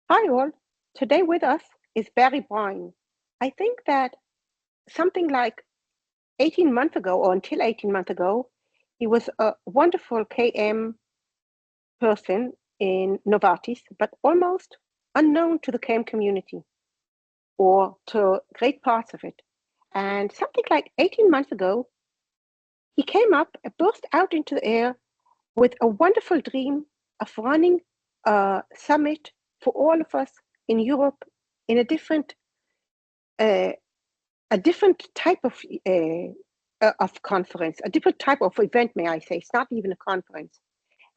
Hi all. Today with us is Bryan. I think that something like 18 months ago, or until 18 months ago, he was a wonderful KM person in Novartis, but almost unknown to the KM community or to great parts of it. And something like 18 months ago, he came up and burst out into the air with a wonderful dream of running a summit for all of us in Europe in a different type of conference, a different type of event, may I say. It's not even a conference.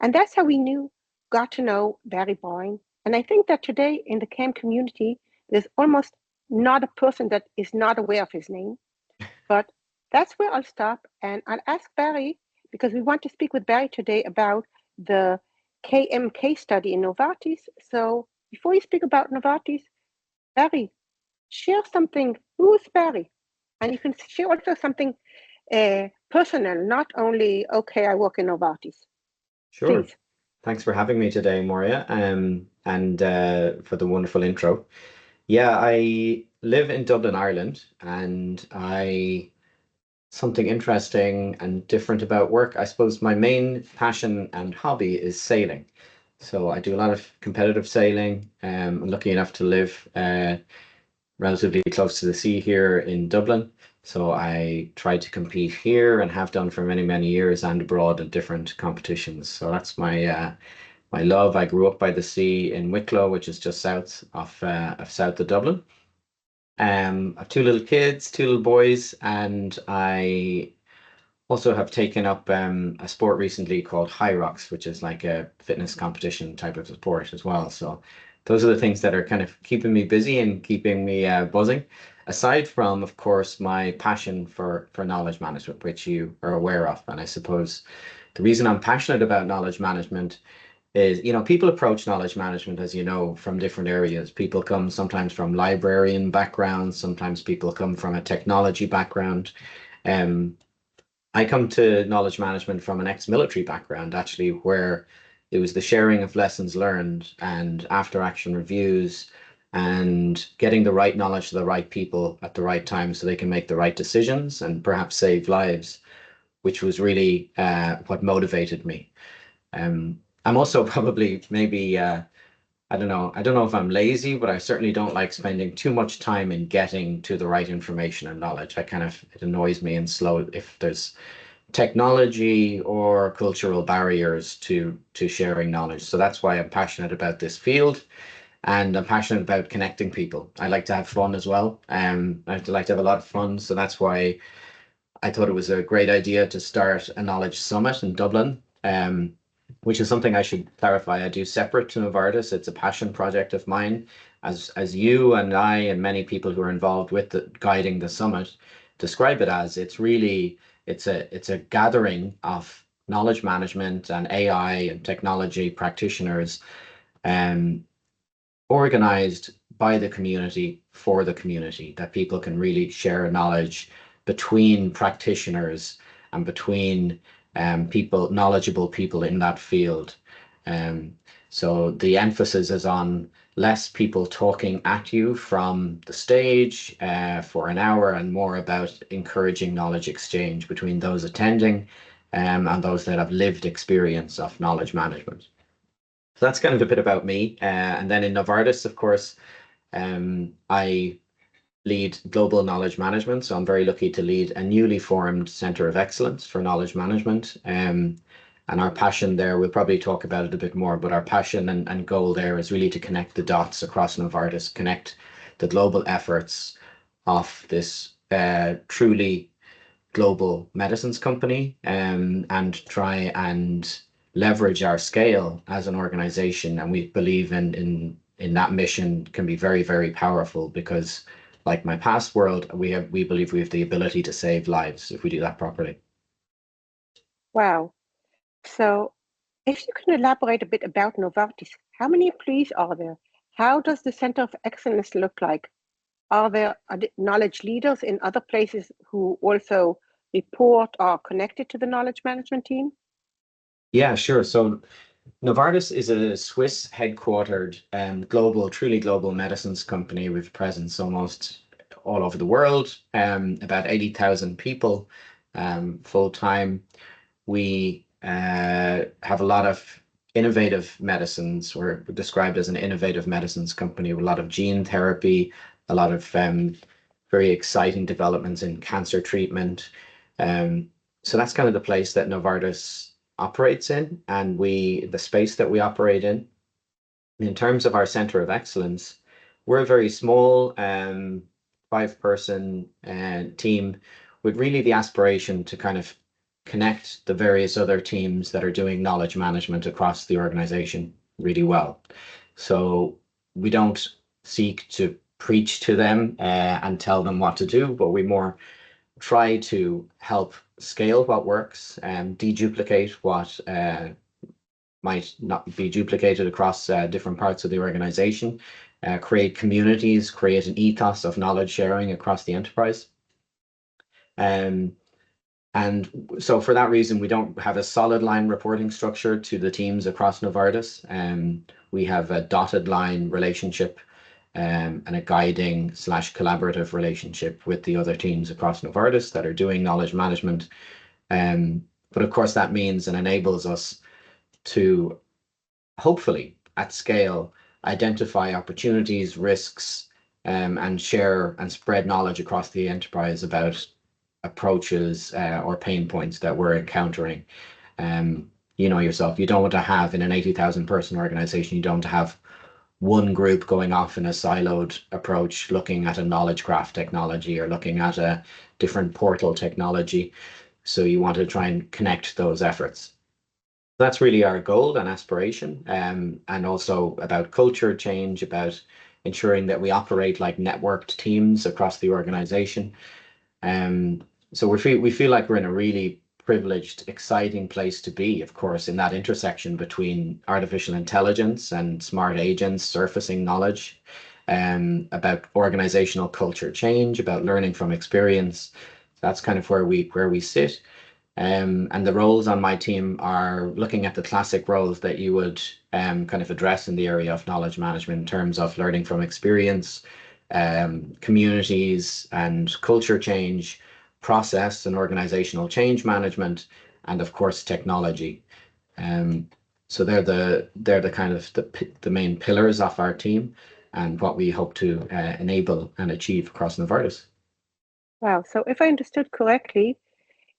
And that's how we got to know Bryan. And I think that today in the KM community, there's almost not a person that is not aware of his name. But that's where I'll stop. And I'll ask Barry, because we want to speak with Barry today about the KM case study in Novartis. So before you speak about Novartis, Barry, share something. Who is Barry? And you can share also something personal, not only, okay, I work in Novartis. Sure. Please. Thanks for having me today, Moria, and for the wonderful intro. Yeah, I live in Dublin, Ireland, and something interesting and different about work. I suppose my main passion and hobby is sailing. So I do a lot of competitive sailing. I'm lucky enough to live relatively close to the sea here in Dublin. So I try to compete here and have done for many, many years and abroad in different competitions. So that's my love. I grew up by the sea in Wicklow, which is just south of Dublin. I have two little kids, two little boys, and I also have taken up a sport recently called Hyrox, which is like a fitness competition type of sport as well. So those are the things that are kind of keeping me busy and keeping me buzzing. Aside from, of course, my passion for knowledge management, which you are aware of. And I suppose the reason I'm passionate about knowledge management is, people approach knowledge management, as you know, from different areas. People come sometimes from librarian backgrounds, sometimes people come from a technology background. Um, I come to knowledge management from an ex-military background, actually, where it was the sharing of lessons learned and after action reviews and getting the right knowledge to the right people at the right time so they can make the right decisions and perhaps save lives, which was really what motivated me. I'm also probably maybe I don't know. I don't know if I'm lazy, but I certainly don't like spending too much time in getting to the right information and knowledge. It annoys me and slow if there's technology or cultural barriers to sharing knowledge. So that's why I'm passionate about this field, and I'm passionate about connecting people. I like to have fun as well. I like to have a lot of fun. So that's why I thought it was a great idea to start a knowledge summit in Dublin. Which is something I should clarify. I do separate to Novartis. It's a passion project of mine, as you and I and many people who are involved with guiding the summit describe it as. It's a gathering of knowledge management and AI and technology practitioners, um, organized by the community for the community, that people can really share knowledge between practitioners and between knowledgeable people in that field. Um, so the emphasis is on less people talking at you from the stage for an hour, and more about encouraging knowledge exchange between those attending and those that have lived experience of knowledge management. So that's kind of a bit about me. And then in Novartis, of course, I lead global knowledge management. So I'm very lucky to lead a newly formed Center of Excellence for Knowledge Management. And our passion there, we'll probably talk about it a bit more, but our passion and goal there is really to connect the dots across Novartis, connect the global efforts of this truly global medicines company, and try and leverage our scale as an organization. And we believe in that mission can be very, very powerful, because like my past world, we believe we have the ability to save lives if we do that properly. Wow. So if you can elaborate a bit about Novartis, how many employees are there? How does the Center of Excellence look like? Are there knowledge leaders in other places who also report or connected to the knowledge management team? Yeah, sure. So Novartis is a Swiss headquartered truly global medicines company with presence almost all over the world, about 80,000 people full time. We have a lot of innovative medicines. We're described as an innovative medicines company with a lot of gene therapy, a lot of very exciting developments in cancer treatment. So that's kind of the place that Novartis operates in, and the space that we operate in terms of our center of excellence, we're a very small 5-person team with really the aspiration to kind of connect the various other teams that are doing knowledge management across the organization really well. So we don't seek to preach to them and tell them what to do, but we more try to help scale what works and deduplicate what might not be duplicated across different parts of the organization, create communities, create an ethos of knowledge sharing across the enterprise. And so for that reason, we don't have a solid line reporting structure to the teams across Novartis. We have a dotted line relationship and a guiding / collaborative relationship with the other teams across Novartis that are doing knowledge management. But of course, that means and enables us to hopefully at scale identify opportunities, risks, and share and spread knowledge across the enterprise about approaches or pain points that we're encountering. You know yourself, you don't want to have in an 80,000 person organization, you don't want to have one group going off in a siloed approach, looking at a knowledge graph technology or looking at a different portal technology. So you want to try and connect those efforts. That's really our goal and aspiration, and also about culture change, about ensuring that we operate like networked teams across the organization. So we feel like we're in a really privileged, exciting place to be, of course, in that intersection between artificial intelligence and smart agents surfacing knowledge, about organizational culture change, about learning from experience. That's kind of where we sit. And the roles on my team are looking at the classic roles that you would kind of address in the area of knowledge management in terms of learning from experience, communities and culture change, process and organizational change management, and of course technology. So they're the kind of the main pillars of our team and what we hope to enable and achieve across Novartis. Wow. So if I understood correctly,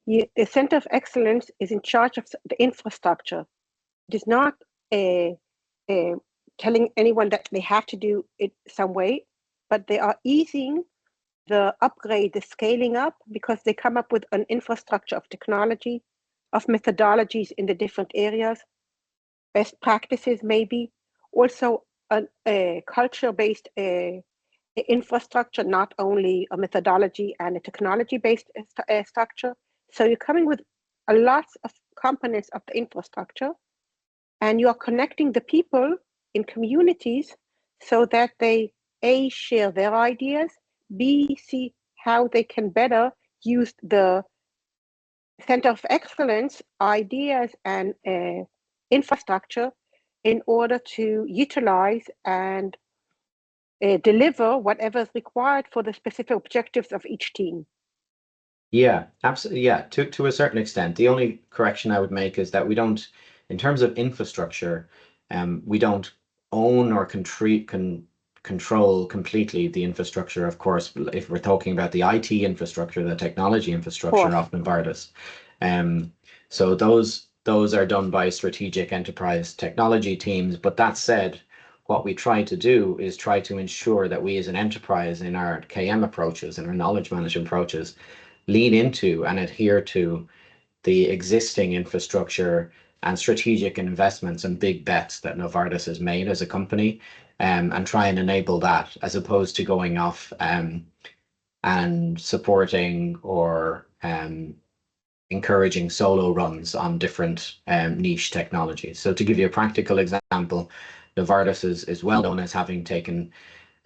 the Center of Excellence is in charge of the infrastructure. It is not telling anyone that they have to do it some way, but they are easing the upgrade, the scaling up, because they come up with an infrastructure of technology, of methodologies in the different areas, best practices maybe, also a culture-based infrastructure, not only a methodology and a technology-based structure. So you're coming with a lot of components of the infrastructure, and you are connecting the people in communities so that they A, share their ideas, B, see how they can better use the Center of Excellence ideas and infrastructure in order to utilize and deliver whatever is required for the specific objectives of each team. Yeah, absolutely. Yeah, to a certain extent. The only correction I would make is that we don't, in terms of infrastructure, we don't own or control completely the infrastructure. Of course, if we're talking about the IT infrastructure, the technology infrastructure of Novartis, so those are done by strategic enterprise technology teams. But that said, what we try to do is try to ensure that we as an enterprise in our KM approaches and our knowledge management approaches lean into and adhere to the existing infrastructure and strategic investments and big bets that Novartis has made as a company, and try and enable that as opposed to going off and supporting or encouraging solo runs on different niche technologies. So to give you a practical example, Novartis is well known as having taken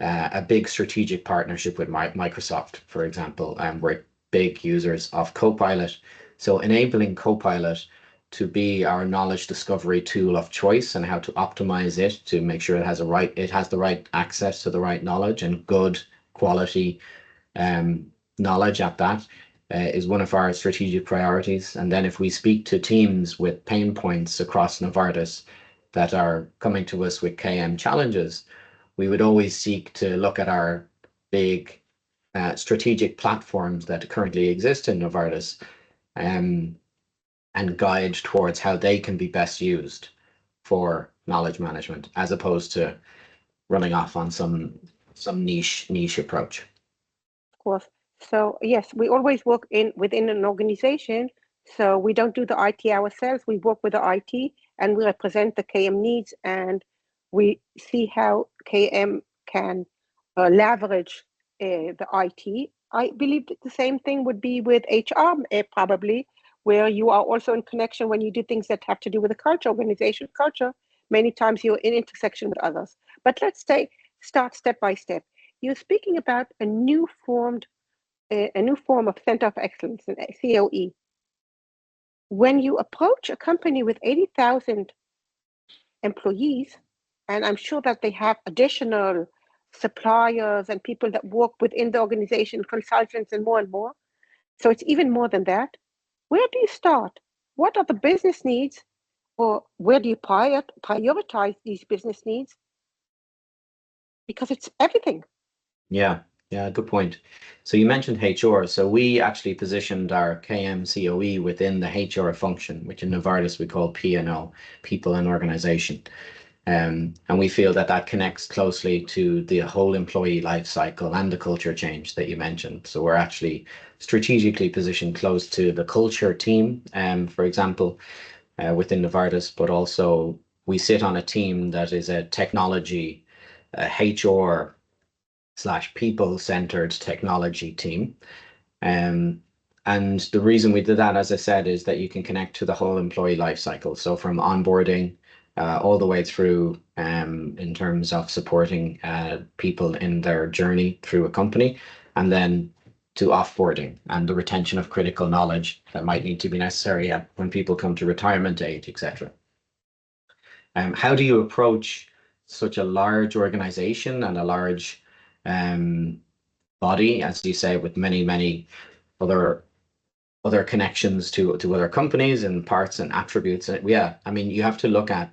a big strategic partnership with Microsoft, for example, we're big users of Copilot. So enabling Copilot to be our knowledge discovery tool of choice and how to optimize it to make sure it has the right access to the right knowledge and good quality knowledge at that is one of our strategic priorities. And then if we speak to teams with pain points across Novartis that are coming to us with KM challenges, we would always seek to look at our big strategic platforms that currently exist in Novartis and guide towards how they can be best used for knowledge management, as opposed to running off on some niche approach. Of course. So yes, we always work within an organization. So we don't do the IT ourselves. We work with the IT and we represent the KM needs, and we see how KM can leverage the IT. I believe that the same thing would be with HR, probably, where you are also in connection when you do things that have to do with the culture, organization culture. Many times you're in intersection with others. But let's start step by step. You're speaking about a new form of Center of Excellence, an COE. When you approach a company with 80,000 employees, and I'm sure that they have additional suppliers and people that work within the organization, consultants and more. So it's even more than that. Where do you start? What are the business needs? Or where do you prioritize these business needs? Because it's everything. Yeah, good point. So you mentioned HR. So we actually positioned our KM COE within the HR function, which in Novartis we call P&O, People and Organization. And we feel that connects closely to the whole employee life cycle and the culture change that you mentioned. So we're actually strategically positioned close to the culture team, for example, within Novartis, but also we sit on a team that is a technology, HR / people-centered technology team. And the reason we did that, as I said, is that you can connect to the whole employee life cycle. So from onboarding all the way through in terms of supporting people in their journey through a company, and then to offboarding and the retention of critical knowledge that might need to be necessary when people come to retirement age, etc. How do you approach such a large organization and a large body, as you say, with many other connections to other companies and parts and attributes? Yeah, I mean, you have to look at,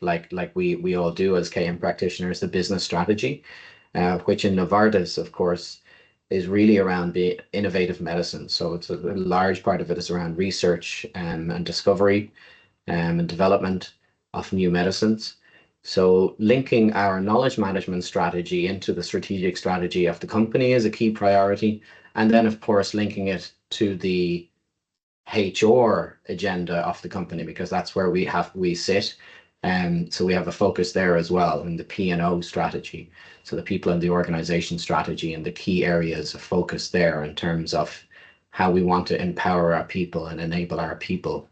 like we all do as KM practitioners, the business strategy, which in Novartis, of course, is really around the innovative medicine. So it's a large part of it is around research and discovery and development of new medicines. So linking our knowledge management strategy into the strategic strategy of the company is a key priority. And then, of course, linking it to the HR agenda of the company, because that's where we sit. So we have a focus there as well in the P&O strategy. So the people in the organization strategy and the key areas of focus there in terms of how we want to empower our people and enable our people.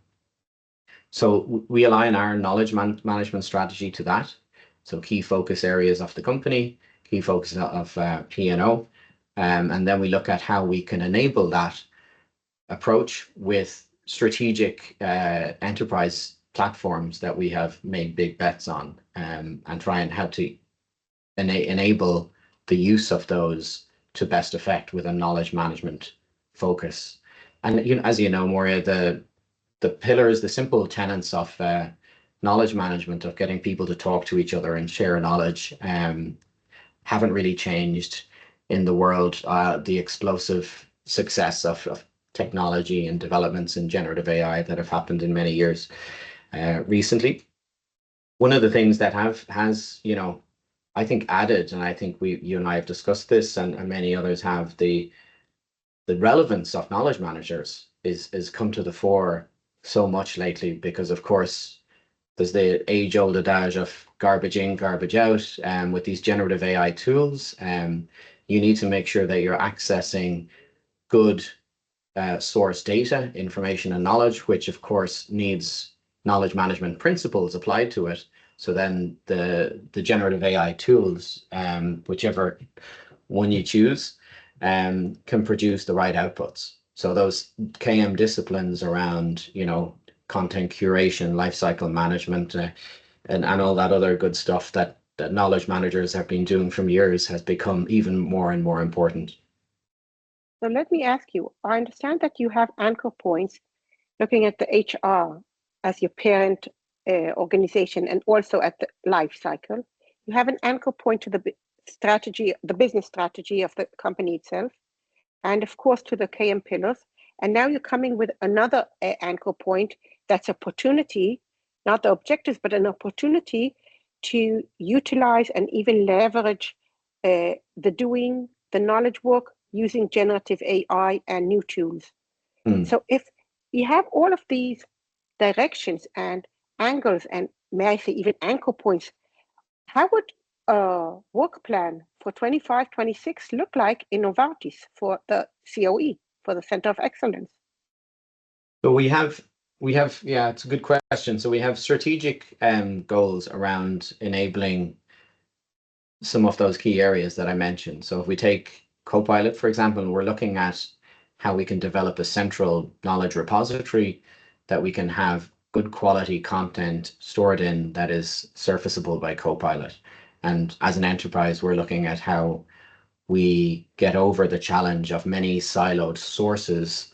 So we align our knowledge management strategy to that. So key focus areas of the company, key focus of P&O, and then we look at how we can enable that approach with strategic enterprise platforms that we have made big bets on, and try and how to enable the use of those to best effect with a knowledge management focus. And as you know, Moria, the pillars, the simple tenets of knowledge management, of getting people to talk to each other and share knowledge, haven't really changed in the world. The explosive success of technology and developments in generative AI that have happened in many years recently. One of the things that has I think added, and I think you and I have discussed this, and many others have, the relevance of knowledge managers is come to the fore so much lately, because of course there's the age-old adage of garbage in, garbage out, with these generative AI tools. You need to make sure that you're accessing good source data, information and knowledge, which of course needs knowledge management principles applied to it. So then the generative AI tools, whichever one you choose, can produce the right outputs. So those KM disciplines around, content curation, lifecycle management, and all that other good stuff that knowledge managers have been doing from years has become even more and more important. So let me ask you, I understand that you have anchor points looking at the HR as your parent organization and also at the life cycle. You have an anchor point to the strategy, the business strategy of the company itself, and of course to the KM pillars. And now you're coming with another anchor point that's opportunity, not the objectives, but an opportunity to utilize and even leverage the knowledge work using generative AI and new tools. So if you have all of these directions and angles, and may I say even anchor points, how would a work plan for 25-26 look like in Novartis for the COE, for the Center of Excellence? So we have, yeah, it's a good question. So we have strategic goals around enabling some of those key areas that I mentioned. So if we take Copilot, for example, we're looking at how we can develop a central knowledge repository that we can have good quality content stored in that is surfaceable by Copilot. And as an enterprise, we're looking at how we get over the challenge of many siloed sources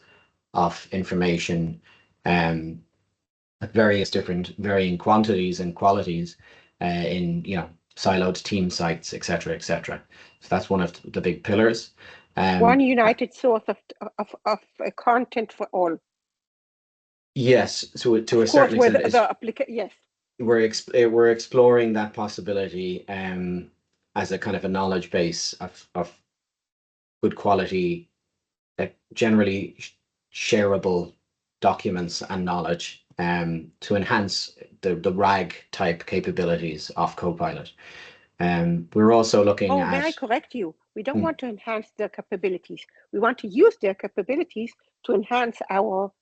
of information at various different varying quantities and qualities in siloed team sites, etc., etc. So that's one of the big pillars. One united source of content for all. Yes, so to a certain extent, yes, we're exploring that possibility as a kind of a knowledge base of good quality, generally shareable documents and knowledge to enhance the RAG type capabilities of Copilot. We're also looking at... may I correct you? We don't want to enhance their capabilities. We want to use their capabilities to enhance our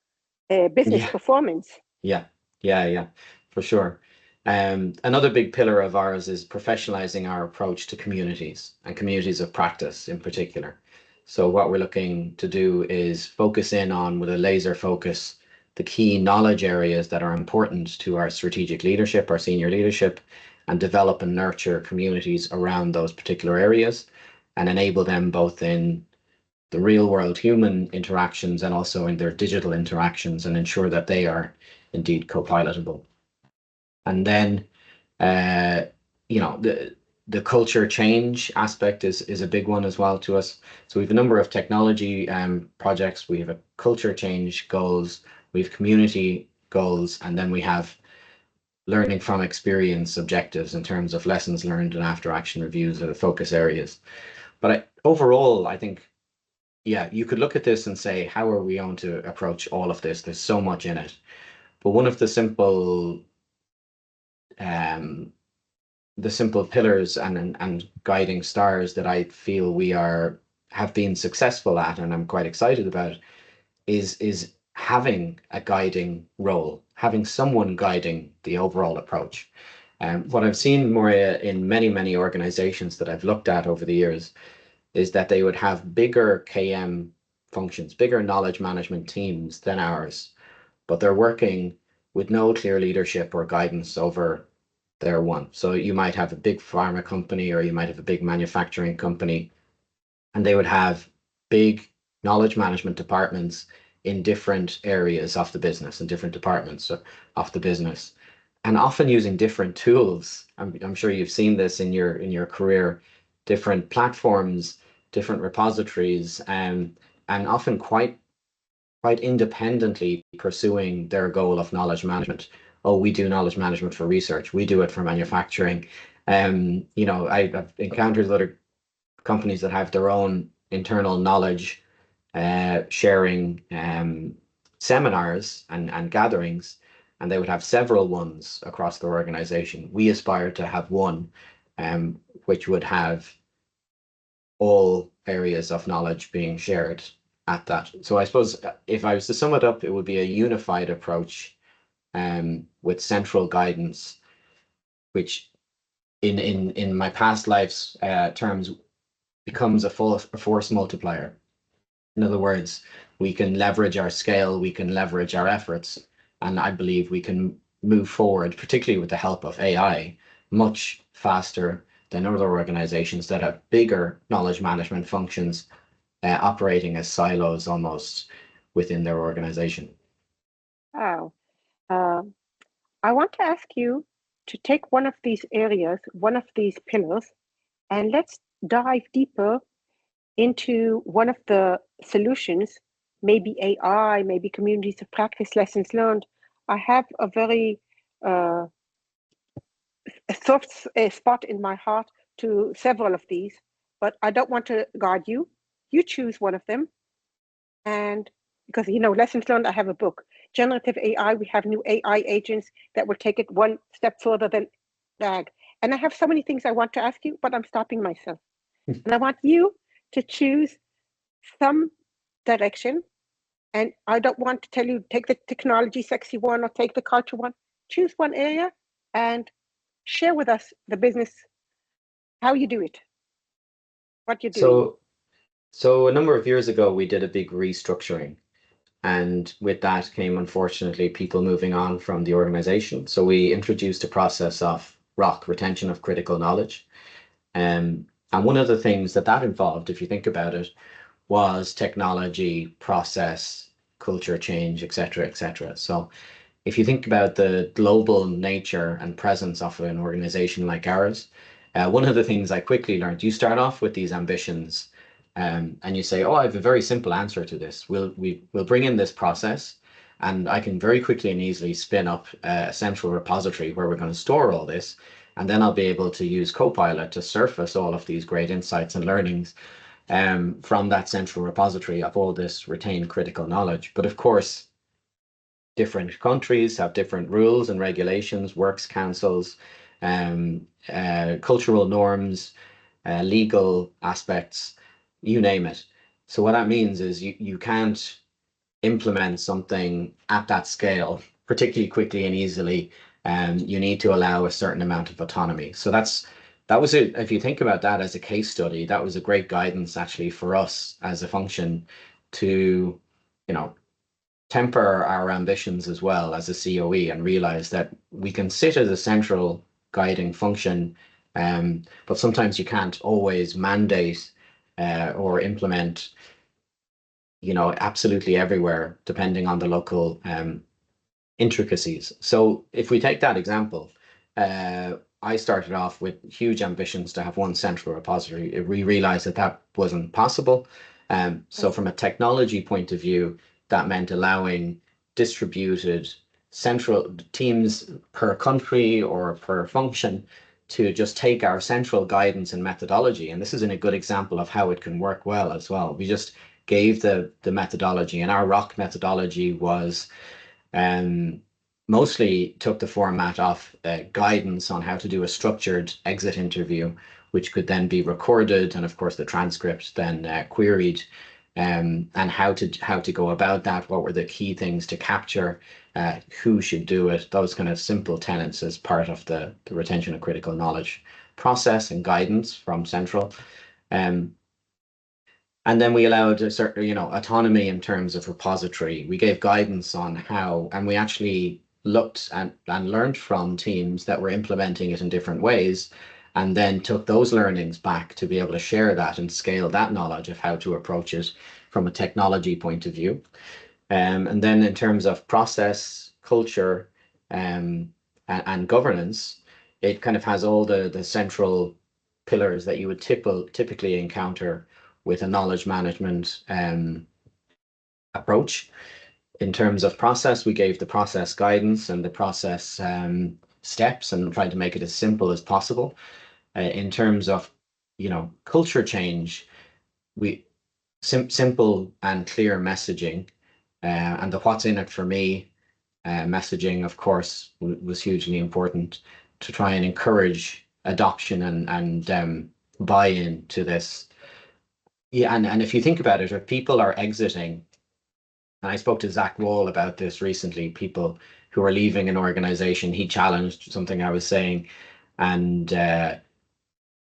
business performance. Yeah, for sure. Another big pillar of ours is professionalizing our approach to communities and communities of practice in particular. So what we're looking to do is focus in on, with a laser focus, the key knowledge areas that are important to our strategic leadership, our senior leadership, and develop and nurture communities around those particular areas and enable them both in the real world human interactions and also in their digital interactions, and ensure that they are indeed co-pilotable. And then, the culture change aspect is a big one as well to us. So we have a number of technology projects. We have a culture change goals, we have community goals, and then we have learning from experience objectives in terms of lessons learned and after action reviews are the focus areas. But overall, I think, yeah, you could look at this and say, how are we going to approach all of this? There's so much in it. But one of the simple pillars and guiding stars that I feel we have been successful at, and I'm quite excited about, is having a guiding role, having someone guiding the overall approach. What I've seen, Moria, in many organizations that I've looked at over the years is that they would have bigger KM functions, bigger knowledge management teams than ours, but they're working with no clear leadership or guidance over their one. So you might have a big pharma company, or you might have a big manufacturing company, and they would have big knowledge management departments in different areas of the business and different departments of the business, and often using different tools. I'm sure you've seen this in your career, different platforms, different repositories, and often quite independently pursuing their goal of knowledge management. Oh, we do knowledge management for research, we do it for manufacturing. I've encountered other companies that have their own internal knowledge sharing seminars and gatherings, and they would have several ones across their organization. We aspire to have one which would have all areas of knowledge being shared at that. So I suppose if I was to sum it up, it would be a unified approach with central guidance, which in my past life's terms becomes a force multiplier. In other words, we can leverage our scale, we can leverage our efforts And I believe we can move forward, particularly with the help of AI, much faster than other organizations that have bigger knowledge management functions operating as silos almost within their organization. Wow. Um, I want to ask you to take one of these areas, one of these pillars, and let's dive deeper into one of the solutions, maybe AI, maybe communities of practice, lessons learned. I have a very a soft spot in my heart to several of these, but I don't want to guide you. You choose one of them. And because, lessons learned, I have a book. Generative AI, we have new AI agents that will take it one step further than DAG. And I have so many things I want to ask you, but I'm stopping myself. And I want you to choose some direction. And I don't want to tell you, take the technology sexy one or take the culture one. Choose one area and share with us the business, how you do it, what you're doing. So a number of years ago, we did a big restructuring. And with that came, unfortunately, people moving on from the organization. So we introduced a process of ROC, retention of critical knowledge. And one of the things that involved, if you think about it, was technology, process, culture change, et cetera, et cetera. So if you think about the global nature and presence of an organization like ours, one of the things I quickly learned, you start off with these ambitions, and you say, oh, I have a very simple answer to this. We'll bring in this process, and I can very quickly and easily spin up a central repository where we're going to store all this. And then I'll be able to use Copilot to surface all of these great insights and learnings from that central repository of all this retained critical knowledge. But of course, different countries have different rules and regulations, works councils, cultural norms, legal aspects, you name it. So what that means is you can't implement something at that scale particularly quickly and easily. You need to allow a certain amount of autonomy. So that was it. If you think about that as a case study, that was a great guidance actually for us as a function to, temper our ambitions as well as a COE and realize that we can sit as a central guiding function, but sometimes you can't always mandate or implement, absolutely everywhere, depending on the local intricacies. So if we take that example, I started off with huge ambitions to have one central repository. We realized that wasn't possible. So from a technology point of view, that meant allowing distributed central teams per country or per function to just take our central guidance and methodology. And this is a good example of how it can work well as well. We just gave the methodology, and our ROC methodology was mostly took the format of guidance on how to do a structured exit interview, which could then be recorded, and of course the transcript then queried, and how to go about that. What were the key things to capture? Who should do it? Those kind of simple tenets as part of the retention of critical knowledge process and guidance from Central. And then we allowed a certain, autonomy in terms of repository. We gave guidance on how, and we actually looked at and learned from teams that were implementing it in different ways, and then took those learnings back to be able to share that and scale that knowledge of how to approach it from a technology point of view. And then in terms of process, culture, and governance, it kind of has all the central pillars that you would typically encounter with a knowledge management approach. In terms of process, we gave the process guidance and the process steps and tried to make it as simple as possible. In terms of, culture change, we simple and clear messaging, and the what's in it for me messaging, of course, was hugely important to try and encourage adoption and buy-in to this. Yeah, and if you think about it, if people are exiting, and I spoke to Zach Wall about this recently, people who are leaving an organization, he challenged something I was saying, and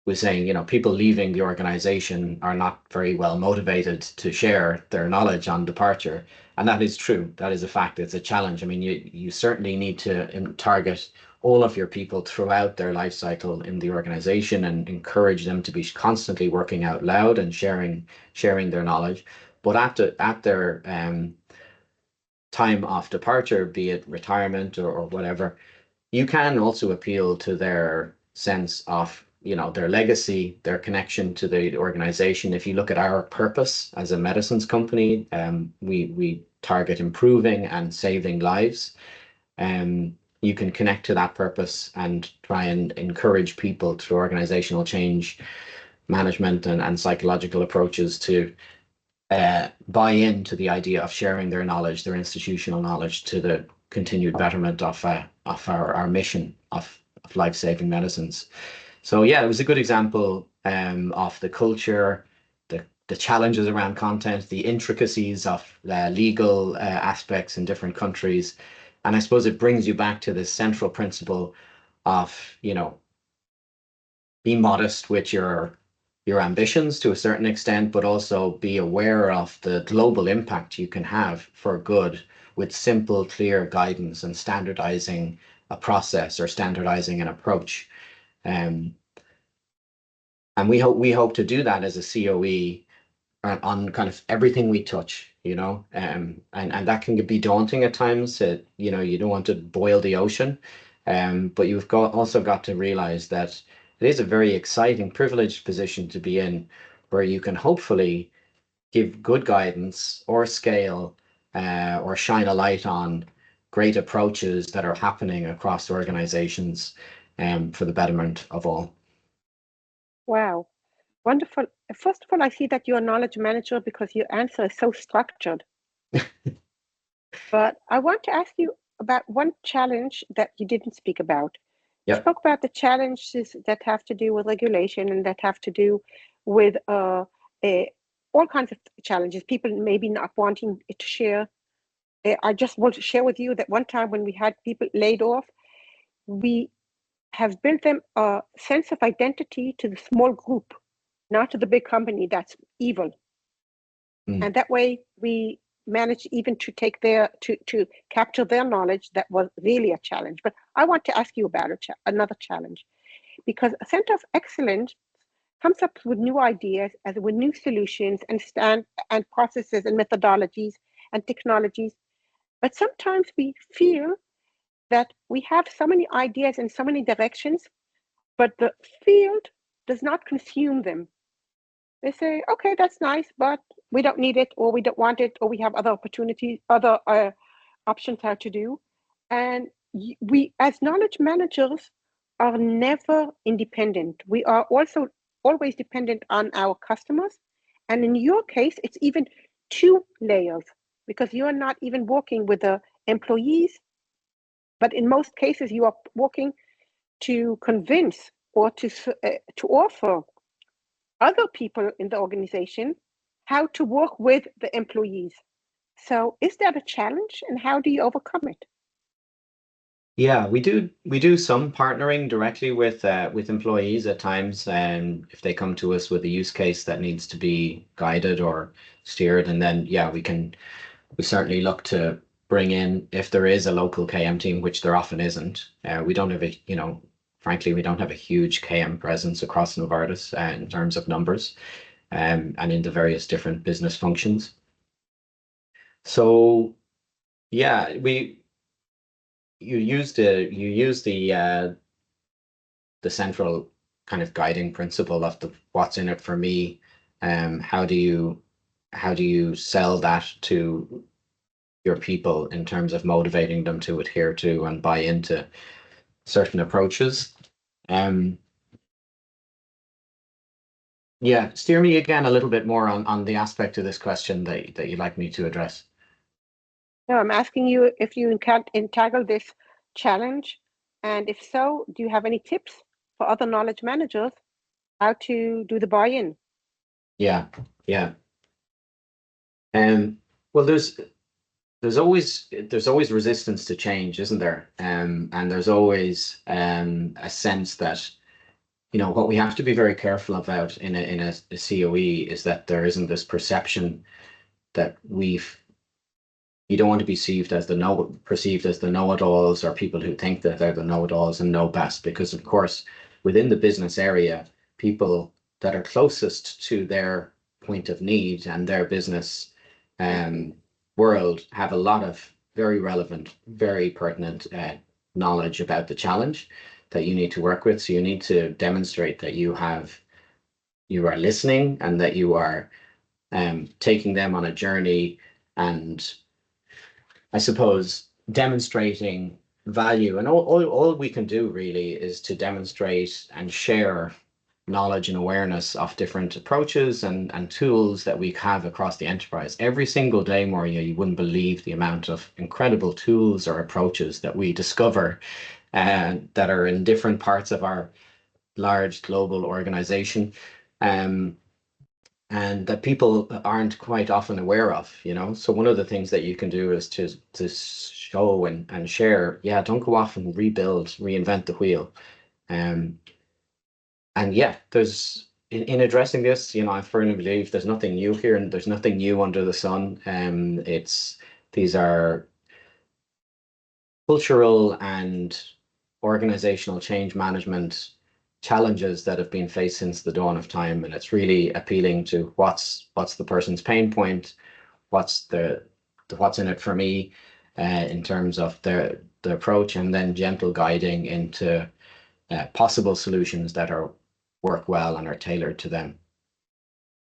was saying, people leaving the organization are not very well motivated to share their knowledge on departure. And that is true. That is a fact. It's a challenge. I mean, you certainly need to target all of your people throughout their life cycle in the organization and encourage them to be constantly working out loud and sharing their knowledge. But at their time of departure, be it retirement or whatever, you can also appeal to their sense of, their legacy, their connection to the organization. If you look at our purpose as a medicines company, we target improving and saving lives. You can connect to that purpose and try and encourage people through organizational change management and psychological approaches to buy into the idea of sharing their knowledge, their institutional knowledge, to the continued betterment of our mission of life-saving medicines. So yeah, it was a good example of the culture, the challenges around content, the intricacies of legal aspects in different countries. And I suppose it brings you back to this central principle of, be modest with your ambitions to a certain extent, but also be aware of the global impact you can have for good with simple, clear guidance and standardizing a process or standardizing an approach. And we hope to do that as a COE on kind of everything we touch, and that can be daunting at times. You don't want to boil the ocean, but you've also got to realize that it is a very exciting, privileged position to be in, where you can hopefully give good guidance or scale or shine a light on great approaches that are happening across organizations for the betterment of all. Wow, wonderful. First of all, I see that you're a knowledge manager because your answer is so structured. But I want to ask you about one challenge that you didn't speak about. You Yep. spoke about the challenges that have to do with regulation and that have to do with all kinds of challenges, people maybe not wanting to share. I just want to share with you that one time when we had people laid off, we have built them a sense of identity to the small group, not to the big company that's evil. And that way we managed even to take to capture their knowledge. That was really a challenge. But I want to ask you about another challenge, because a center of excellence comes up with new ideas, as with new solutions and processes and methodologies and technologies. But sometimes we feel that we have so many ideas in so many directions, but the field does not consume them. They say, okay, that's nice, but we don't need it, or we don't want it, or we have other opportunities, other options how to do. And we, as knowledge managers, are never independent. We are also always dependent on our customers. And in your case, it's even 2 layers, because you're not even working with the employees, but in most cases you are working to convince or to offer other people in the organization how to work with the employees. So is that a challenge, and how do you overcome it? Yeah, we do some partnering directly with employees at times, and if they come to us with a use case that needs to be guided or steered, and then yeah, we certainly look to bring in, if there is a local KM team, which there often isn't. We don't have frankly, we don't have a huge KM presence across Novartis in terms of numbers, and in the various different business functions. So yeah, you use the central kind of guiding principle of the what's in it for me. How do you sell that to your people in terms of motivating them to adhere to and buy into certain approaches? Yeah, steer me again a little bit more on the aspect of this question that you'd like me to address. No, I'm asking you if you can tackle this challenge, and if so, do you have any tips for other knowledge managers how to do the buy-in? Yeah, yeah. Well, there's always resistance to change, isn't there? And there's always a sense that what we have to be very careful about in a COE is that there isn't this perception that we've you don't want to be perceived as the know-it-alls, or people who think that they're the know-it-alls and know best, because of course within the business area, people that are closest to their point of need and their business world have a lot of very relevant, very pertinent knowledge about the challenge that you need to work with. So you need to demonstrate that you are listening, and that you are taking them on a journey, and I suppose demonstrating value. And all we can do really is to demonstrate and share knowledge and awareness of different approaches and tools that we have across the enterprise. Every single day, Maria, you wouldn't believe the amount of incredible tools or approaches that we discover that are in different parts of our large global organization. And that people aren't quite often aware of, So one of the things that you can do is to show and share, don't go off and reinvent the wheel. And yeah, there's in addressing this, I firmly believe there's nothing new here, and there's nothing new under the sun. These are cultural and organizational change management challenges that have been faced since the dawn of time, and it's really appealing to what's the person's pain point, what's in it for me, in terms of the approach, and then gentle guiding into possible solutions that work well and are tailored to them.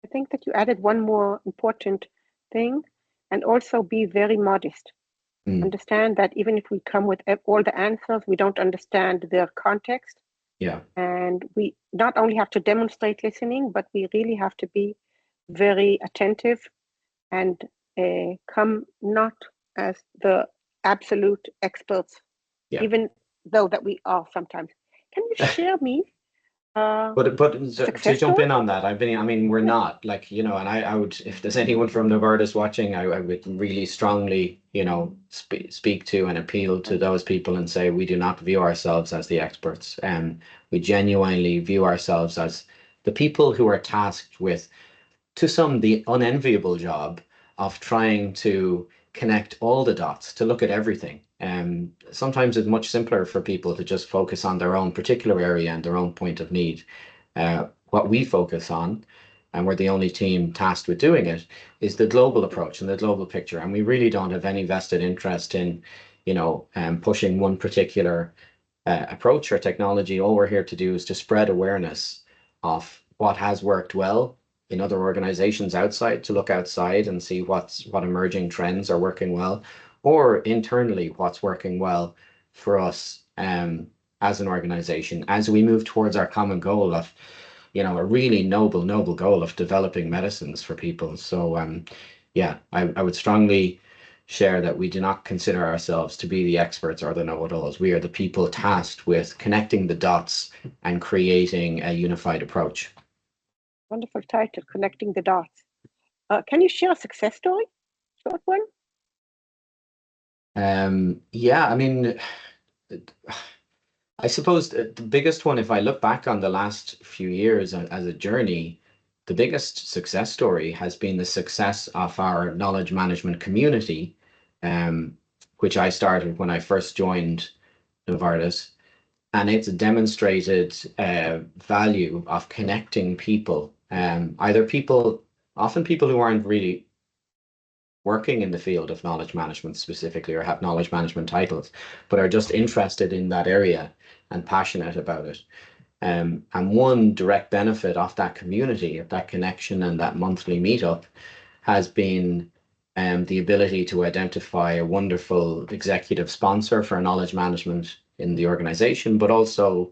I think that you added one more important thing, and also be very modest. Understand that even if we come with all the answers, we don't understand their context. Yeah. And we not only have to demonstrate listening, but we really have to be very attentive and come not as the absolute experts, even though that we are sometimes. Can you share me? But to jump in on that, we're not, and I would, if there's anyone from Novartis watching, I would really strongly, speak to and appeal to those people and say we do not view ourselves as the experts. We genuinely view ourselves as the people who are tasked with, to some, the unenviable job of trying to connect all the dots, to look at everything. Sometimes it's much simpler for people to just focus on their own particular area and their own point of need. What we focus on, and we're the only team tasked with doing it, is the global approach and the global picture. And we really don't have any vested interest in, pushing one particular approach or technology. All we're here to do is to spread awareness of what has worked well in other organizations outside, to look outside and see what emerging trends are working well, or internally what's working well for us as an organization, as we move towards our common goal of, a really noble goal of developing medicines for people. So I would strongly share that we do not consider ourselves to be the experts or the know-it-alls. We are the people tasked with connecting the dots and creating a unified approach. Wonderful title, Connecting the Dots. Can you share a success story? Short one? I suppose the biggest one, if I look back on the last few years as a journey, the biggest success story has been the success of our knowledge management community, which I started when I first joined Novartis. And it's demonstrated value of connecting people, often people who aren't really working in the field of knowledge management specifically, or have knowledge management titles, but are just interested in that area and passionate about it. And one direct benefit of that community, of that connection and that monthly meetup, has been the ability to identify a wonderful executive sponsor for knowledge management in the organization, but also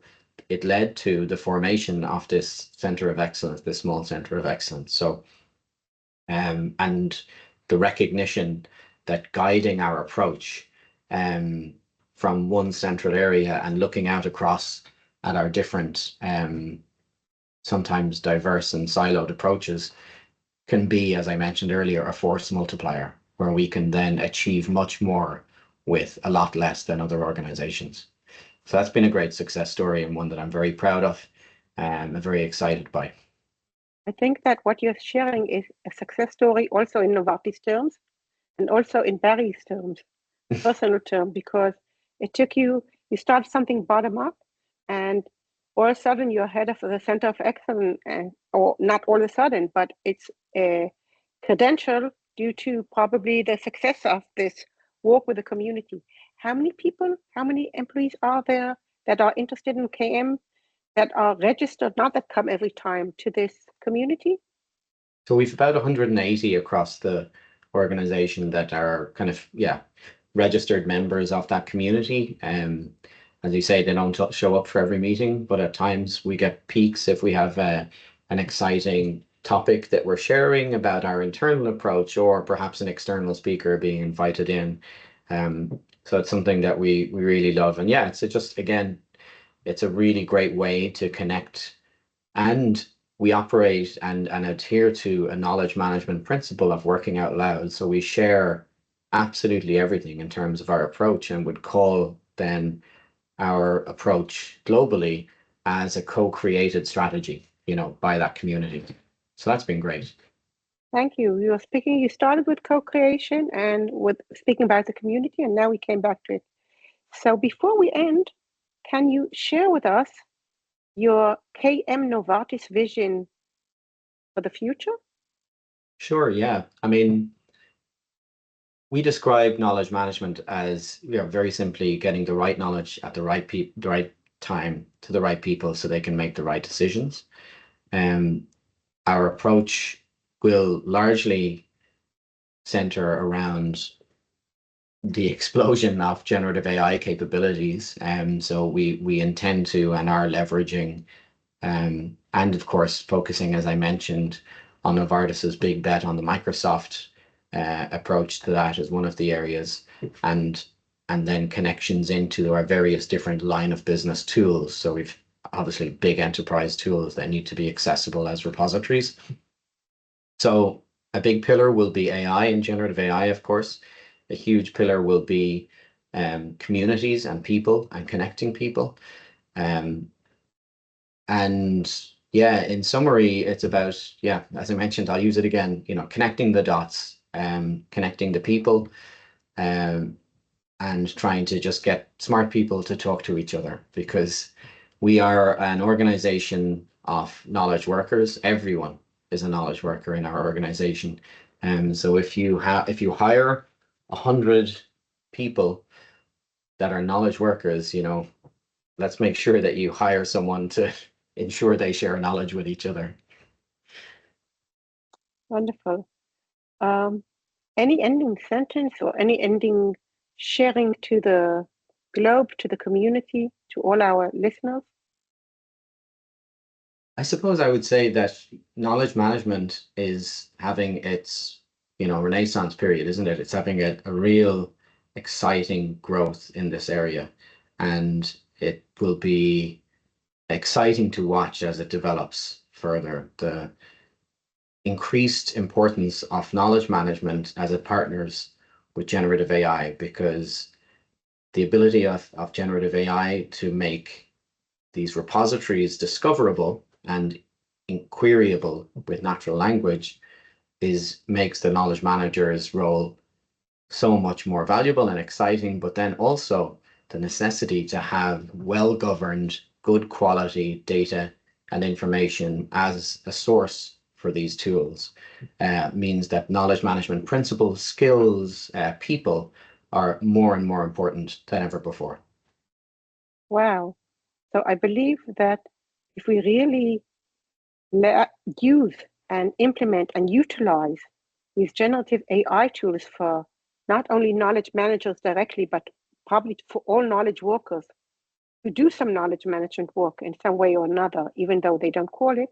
it led to the formation of this center of excellence, this small center of excellence. So, and the recognition that guiding our approach from one central area and looking out across at our different, sometimes diverse and siloed approaches, can be, as I mentioned earlier, a force multiplier, where we can then achieve much more with a lot less than other organizations. So that's been a great success story, and one that I'm very proud of and very excited by. I think that what you're sharing is a success story also in Novartis terms, and also in Barry's terms, personal term, because it took you started something bottom up, and all of a sudden you're head of the Center of Excellence, or not all of a sudden, but it's a credential due to probably the success of this work with the community. How many people, how many employees are there that are interested in KM, that are registered, not that come every time, to this community? So we've about 180 across the organization that are kind of, registered members of that community. As you say, they don't show up for every meeting, but at times we get peaks if we have an exciting topic that we're sharing about our internal approach, or perhaps an external speaker being invited in. So it's something that we really love. And yeah, it's just, again, it's a really great way to connect, and we operate and adhere to a knowledge management principle of working out loud. So we share absolutely everything in terms of our approach, and would call then our approach globally as a co-created strategy, by that community. So that's been great. Thank you. You started with co-creation and with speaking about the community, and now we came back to it. So before we end, can you share with us your KM Novartis vision for the future? Sure, yeah. I mean, we describe knowledge management as, very simply getting the right knowledge at the right time to the right people so they can make the right decisions. Our approach will largely center around the explosion of generative AI capabilities. So we intend to, and are leveraging, and of course focusing, as I mentioned, on Novartis's big bet on the Microsoft approach to that as one of the areas, and then connections into our various different line of business tools. So we've obviously big enterprise tools that need to be accessible as repositories. So a big pillar will be AI and generative AI, of course. A huge pillar will be communities and people and connecting people. And yeah, in summary, it's about, as I mentioned, I'll use it again, connecting the dots, connecting the people, and trying to just get smart people to talk to each other, because we are an organization of knowledge workers. Everyone is a knowledge worker in our organization. And so if you hire 100 people that are knowledge workers, let's make sure that you hire someone to ensure they share knowledge with each other. Wonderful. Any ending sentence or any ending sharing to the globe, to the community, to all our listeners? I suppose I would say that knowledge management is having its, renaissance period, isn't it? It's having a real exciting growth in this area, and it will be exciting to watch as it develops further. The increased importance of knowledge management as it partners with generative AI, because the ability of generative AI to make these repositories discoverable and queryable with natural language makes the knowledge manager's role so much more valuable and exciting, but then also the necessity to have well-governed, good quality data and information as a source for these tools means that knowledge management principles, skills, people are more and more important than ever before. Wow. So I believe that if we really use and implement and utilize these generative AI tools for not only knowledge managers directly, but probably for all knowledge workers who do some knowledge management work in some way or another, even though they don't call it,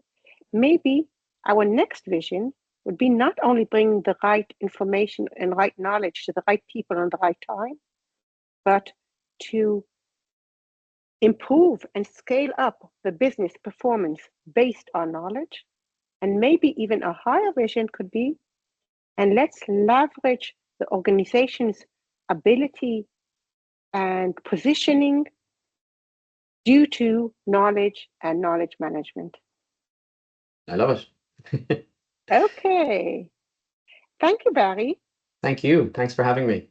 maybe our next vision would be not only bringing the right information and right knowledge to the right people on the right time, but to improve and scale up the business performance based on knowledge. And maybe even a higher vision could be, and let's leverage the organization's ability and positioning due to knowledge and knowledge management. I love it. Okay. Thank you, Barry. Thank you. Thanks for having me.